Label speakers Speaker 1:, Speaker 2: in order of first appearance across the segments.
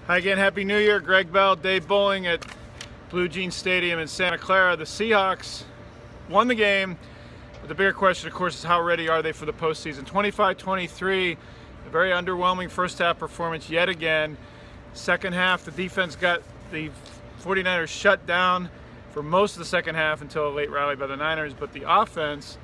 Speaker 1: Hi again, Happy New Year. Gregg Bell, Dave Boling at Blue Jean Stadium in Santa Clara. The Seahawks won the game, but the bigger question, of course, is how ready are they for the postseason? 25-23, a very underwhelming first half performance yet again. Second half, the defense got the 49ers shut down for most of the second half until a late rally by the Niners, but the offense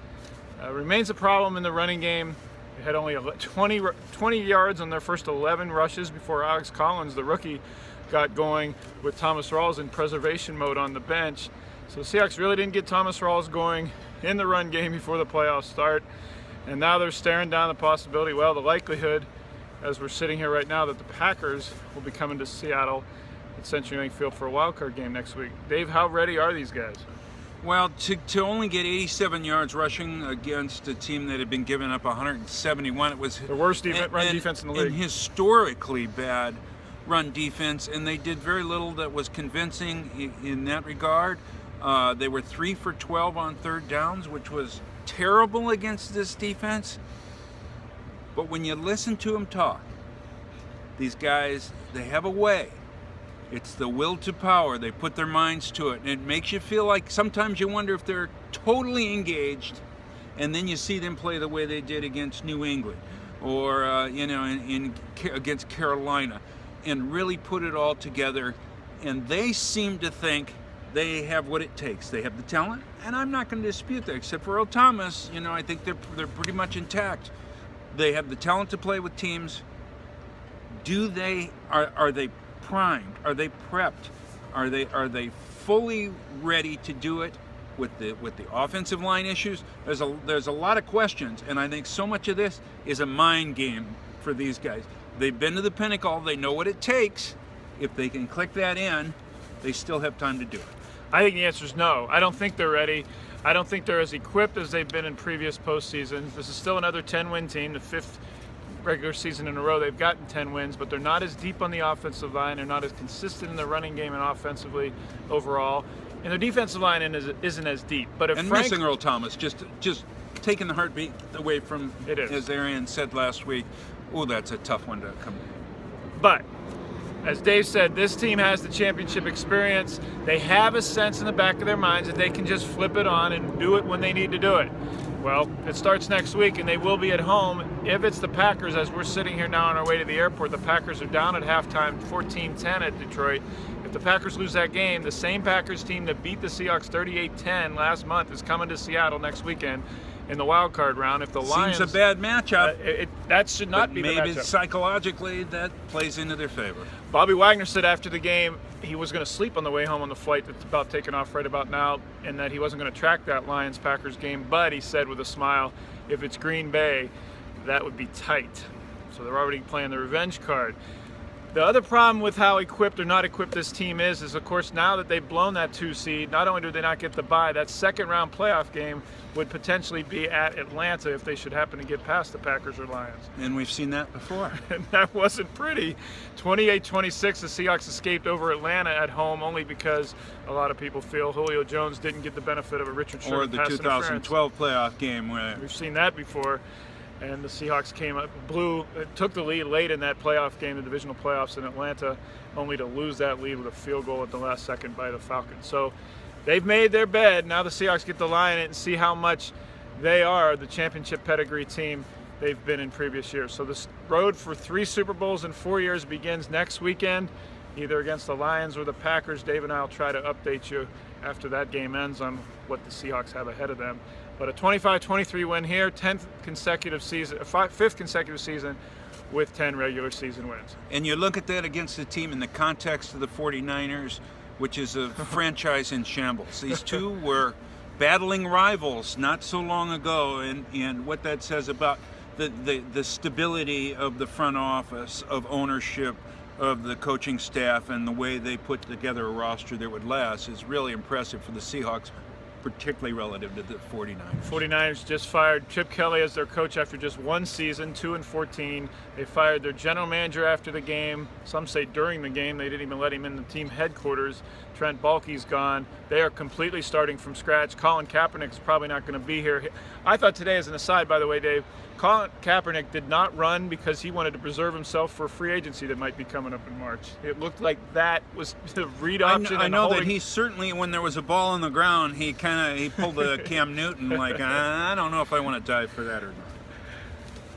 Speaker 1: remains a problem in the running game. They had only 20 yards on their first 11 rushes before Alex Collins, the rookie, got going with Thomas Rawls in preservation mode on the bench. So the Seahawks really didn't get Thomas Rawls going in the run game before the playoffs start. And now they're staring down the possibility, well, the likelihood, as we're sitting here right now, that the Packers will be coming to Seattle at Century Link Field for a wild card game next week. Dave, how ready are these guys?
Speaker 2: Well, to only get 87 yards rushing against a team that had been giving up 171, it was
Speaker 1: the worst run defense in the league.
Speaker 2: And historically bad run defense, and they did very little that was convincing in that regard. They were 3 for 12 on third downs, which was terrible against this defense. But when you listen to them talk, these guys, they have a way. It's the will to power. They put their minds to it. And it makes you feel like sometimes you wonder if they're totally engaged, and then you see them play the way they did against New England or, against Carolina, and really put it all together. And they seem to think they have what it takes. They have the talent, and I'm not going to dispute that, except for Earl Thomas. I think they're pretty much intact. They have the talent to play with teams. Are they primed? Are they prepped? Are they fully ready to do it with the offensive line issues? There's a lot of questions, and I think so much of this is a mind game for these guys. They've been to the pinnacle. They know what it takes. If they can click that in, they still have time to do it.
Speaker 1: I think the answer is no. I don't think they're ready. I don't think they're as equipped as they've been in previous postseasons. This is still another 10-win team, the fifth regular season in a row they've gotten 10 wins, but they're not as deep on the offensive line. They're not as consistent in the running game and offensively overall. And their defensive line isn't as deep. But
Speaker 2: missing Earl Thomas, just taking the heartbeat away from
Speaker 1: it is.
Speaker 2: As Arian said last week, that's a tough one to come.
Speaker 1: But as Dave said, this team has the championship experience. They have a sense in the back of their minds that they can just flip it on and do it when they need to do it. Well, it starts next week, and they will be at home. If it's the Packers, as we're sitting here now on our way to the airport, the Packers are down at halftime, 14-10 at Detroit. If the Packers lose that game, the same Packers team that beat the Seahawks 38-10 last month is coming to Seattle next weekend in the wild card round. If the Lions,
Speaker 2: seems a bad matchup.
Speaker 1: That should not be the matchup.
Speaker 2: Maybe psychologically that plays into their favor.
Speaker 1: Bobby Wagner said after the game he was going to sleep on the way home on the flight that's about taking off right about now, and that he wasn't going to track that Lions-Packers game. But he said with a smile, if it's Green Bay, that would be tight. So they're already playing the revenge card. The other problem with how equipped or not equipped this team is of course, now that they've blown that 2 seed, not only do they not get the bye, that second round playoff game would potentially be at Atlanta if they should happen to get past the Packers or Lions.
Speaker 2: And we've seen that before.
Speaker 1: And that wasn't pretty. 28-26, the Seahawks escaped over Atlanta at home only because a lot of people feel Julio Jones didn't get the benefit of a Richard Sherman
Speaker 2: or the
Speaker 1: pass
Speaker 2: 2012 playoff game where
Speaker 1: we've seen that before. And the Seahawks came up, took the lead late in that playoff game, the divisional playoffs in Atlanta, only to lose that lead with a field goal at the last second by the Falcons. So they've made their bed. Now the Seahawks get to lie in it and see how much they are the championship pedigree team they've been in previous years. So this road for 3 Super Bowls in 4 years begins next weekend, either against the Lions or the Packers. Dave and I will try to update you after that game ends on what the Seahawks have ahead of them. But a 25-23 win here, 5th consecutive season with 10 regular season wins.
Speaker 2: And you look at that against the team in the context of the 49ers, which is a franchise in shambles. These two were battling rivals not so long ago, and what that says about the stability of the front office, of ownership, of the coaching staff, and the way they put together a roster that would last is really impressive for the Seahawks. particularly relative to the 49ers.
Speaker 1: 49ers just fired Chip Kelly as their coach after just one season, 2-14. They fired their general manager after the game. Some say during the game. They didn't even let him in the team headquarters. Trent Baalke's gone. They are completely starting from scratch. Colin Kaepernick's probably not going to be here. I thought today, as an aside, by the way, Dave, Colin Kaepernick did not run because he wanted to preserve himself for free agency that might be coming up in March. It looked like that was the read option.
Speaker 2: I know that he certainly, when there was a ball on the ground, he pulled a Cam Newton, like, I don't know if I want to dive for that or not.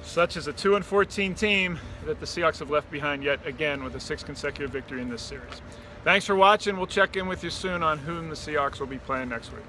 Speaker 1: Such as a 2-14 team that the Seahawks have left behind yet again with a 6th consecutive victory in this series. Thanks for watching. We'll check in with you soon on whom the Seahawks will be playing next week.